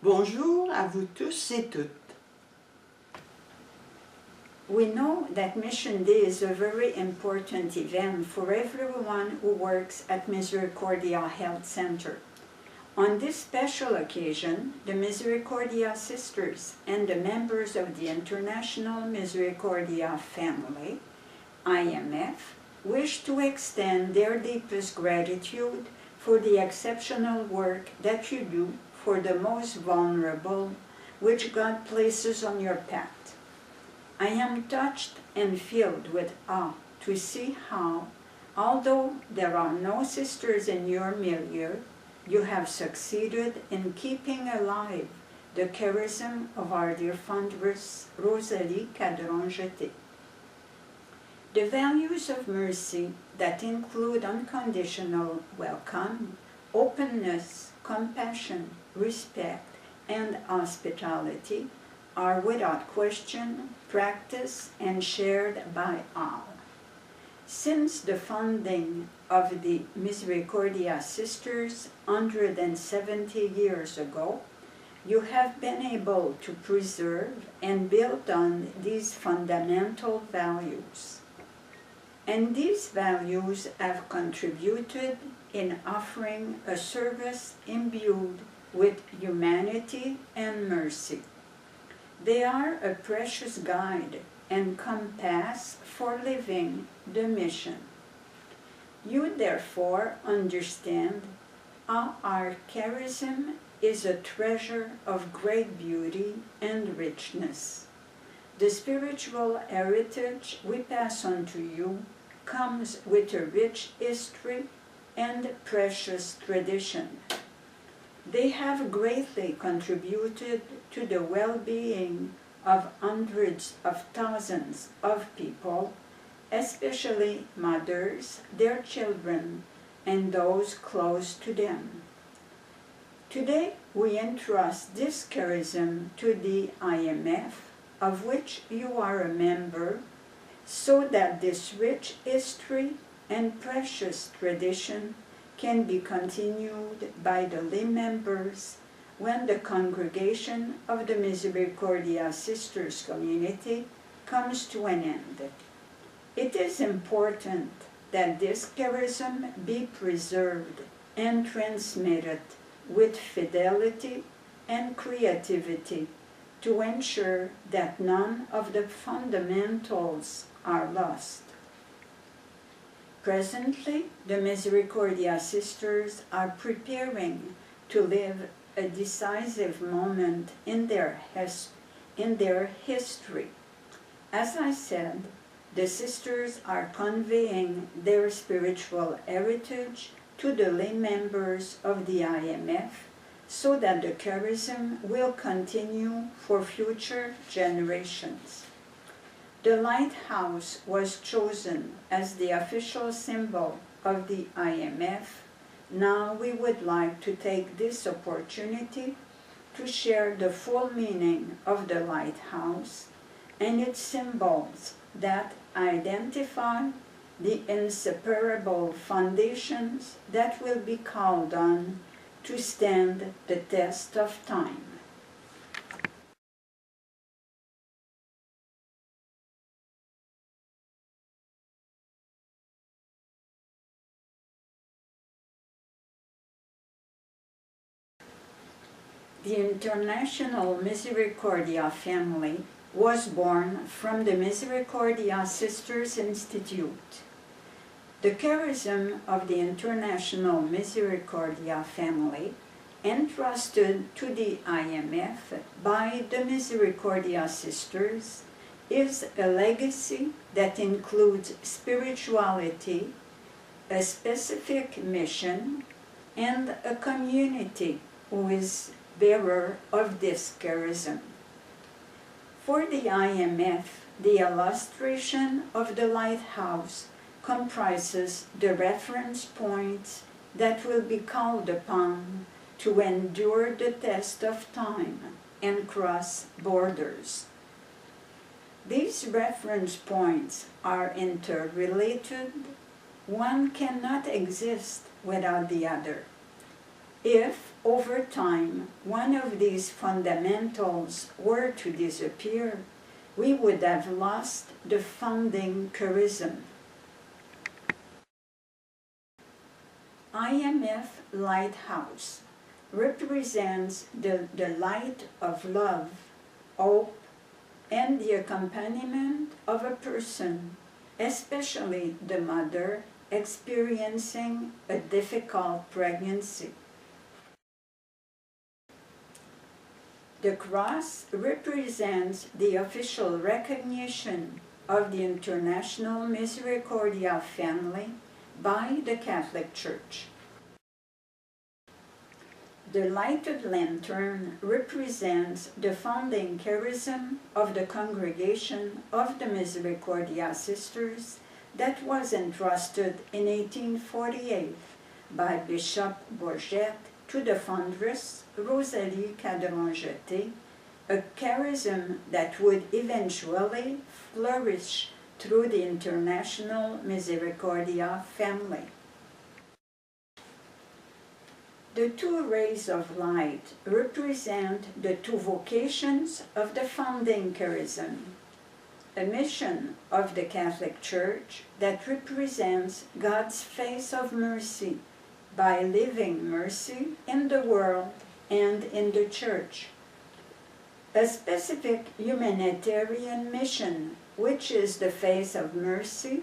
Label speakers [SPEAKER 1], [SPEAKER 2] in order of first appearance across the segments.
[SPEAKER 1] Bonjour à vous tous et toutes.
[SPEAKER 2] We know that Mission Day is a very important event for everyone who works at Misericordia Health Center. On this special occasion, the Misericordia Sisters and the members of the International Misericordia family, IMF, wish to extend their deepest gratitude for the exceptional work that you do for the most vulnerable, which God places on your path. I am touched and filled with awe to see how, although there are no sisters in your milieu, you have succeeded in keeping alive the charism of our dear foundress, Rosalie Cadron-Jeté. The values of mercy that include unconditional welcome, openness, compassion, respect, and hospitality are without question practiced and shared by all. Since the founding of the Misericordia Sisters 170 years ago, you have been able to preserve and build on these fundamental values. And these values have contributed in offering a service imbued with humanity and mercy. They are a precious guide and compass for living the mission. You therefore understand how our charism is a treasure of great beauty and richness. The spiritual heritage we pass on to you comes with a rich history and precious tradition. They have greatly contributed to the well-being of hundreds of thousands of people, especially mothers, their children, and those close to them. Today, we entrust this charism to the IMF, of which you are a member, so that this rich history and precious tradition can be continued by the lay members when the congregation of the Misericordia Sisters community comes to an end. It is important that this charism be preserved and transmitted with fidelity and creativity to ensure that none of the fundamentals are lost. Presently, the Misericordia Sisters are preparing to live a decisive moment in their history. As I said, the sisters are conveying their spiritual heritage to the lay members of the IMF so that the charism will continue for future generations. The Lighthouse was chosen as the official symbol of the IMF. Now we would like to take this opportunity to share the full meaning of the Lighthouse and its symbols that identify the inseparable foundations that will be called on to stand the test of time. The International Misericordia family was born from the Misericordia Sisters Institute. The charism of the International Misericordia family, entrusted to the IMF by the Misericordia Sisters, is a legacy that includes spirituality, a specific mission, and a community who is bearer of this charism. For the IMF, the illustration of the Lighthouse comprises the reference points that will be called upon to endure the test of time and cross borders. These reference points are interrelated. One cannot exist without the other. If, over time, one of these fundamentals were to disappear, we would have lost the founding charism. IMF Lighthouse represents the light of love, hope, and the accompaniment of a person, especially the mother, experiencing a difficult pregnancy. The cross represents the official recognition of the International Misericordia family by the Catholic Church. The lighted lantern represents the founding charism of the Congregation of the Misericordia Sisters that was entrusted in 1848 by Bishop Bourget to the foundress Rosalie Cadron-Jeté, a charism that would eventually flourish through the International Misericordia family. The two rays of light represent the two vocations of the founding charism: a mission of the Catholic Church that represents God's face of mercy by living mercy in the world and in the Church; a specific humanitarian mission, which is the face of mercy,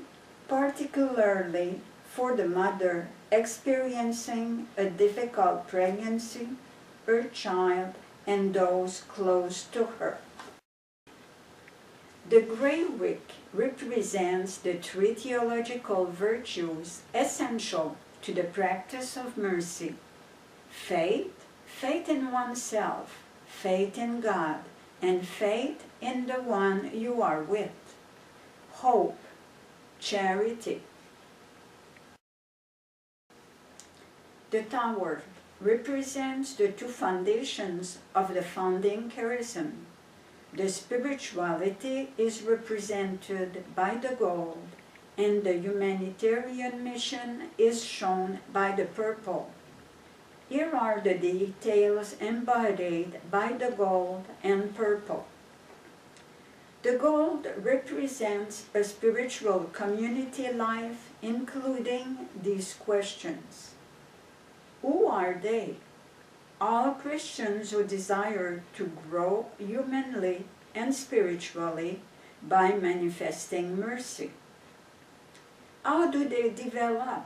[SPEAKER 2] particularly for the mother experiencing a difficult pregnancy, her child, and those close to her. The gray wick represents the three theological virtues essential to the practice of mercy: faith, faith in oneself, faith in God, and faith in the one you are with; hope, charity. The tower represents the two foundations of the founding charism. The spirituality is represented by the gold, and the humanitarian mission is shown by the purple. Here are the details embodied by the gold and purple. The gold represents a spiritual community life, including these questions: who are they? All Christians who desire to grow humanly and spiritually by manifesting mercy. How do they develop?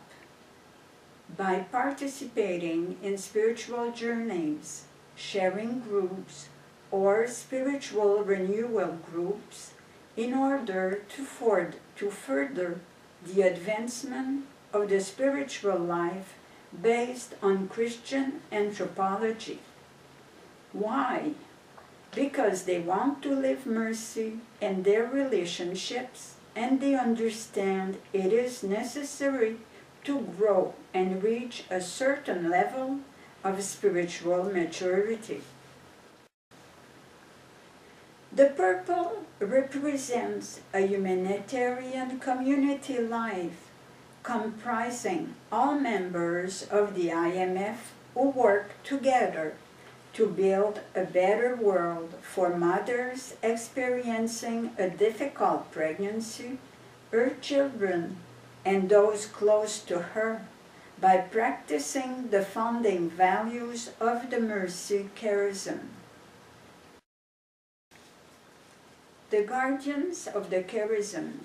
[SPEAKER 2] By participating in spiritual journeys, sharing groups, or spiritual renewal groups in order to further the advancement of the spiritual life based on Christian anthropology. Why? Because they want to live mercy in their relationships, and they understand it is necessary to grow and reach a certain level of spiritual maturity. The purple represents a humanitarian community life comprising all members of the IMF who work together to build a better world for mothers experiencing a difficult pregnancy, her children, and those close to her, by practicing the founding values of the Mercy Charism. The guardians of the Charism.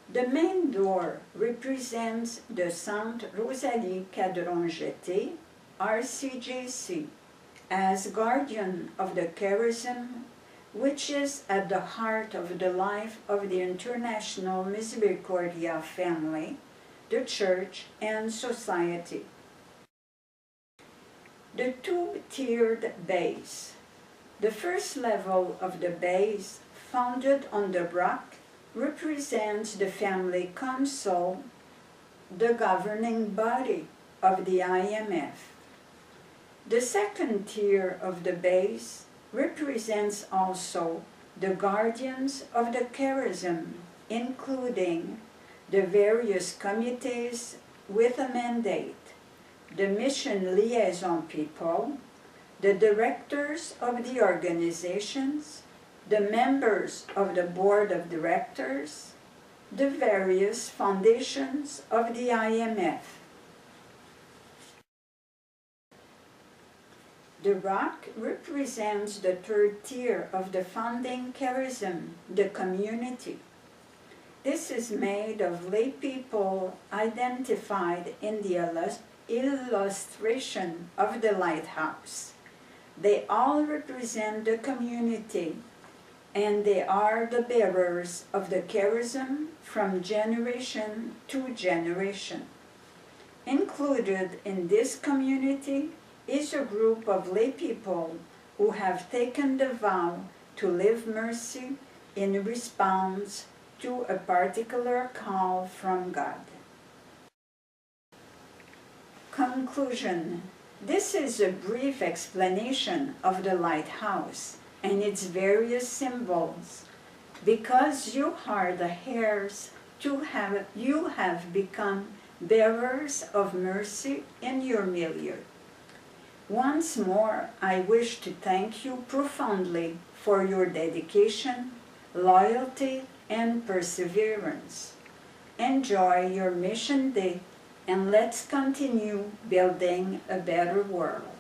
[SPEAKER 2] The main door represents the Sainte Rosalie Cadron-Jeté, RCJC, as guardian of the Charism, which is at the heart of the life of the International Misericordia family, the Church, and society. The two-tiered base. The first level of the base, founded on the rock, represents the family council, the governing body of the IMF. The second tier of the base represents also the guardians of the charism, including the various committees with a mandate, the mission liaison people, the directors of the organizations, the members of the board of directors, the various foundations of the IMF. The rock represents the third tier of the founding charism, the community. This is made of lay people identified in the illustration of the lighthouse. They all represent the community, and they are the bearers of the charism from generation to generation. Included in this community is a group of lay people who have taken the vow to live mercy in response to a particular call from God. Conclusion. This is a brief explanation of the lighthouse and its various symbols. Because you are the heirs, you have become bearers of mercy in your milieu. Once more, I wish to thank you profoundly for your dedication, loyalty, and perseverance. Enjoy your mission day, and let's continue building a better world.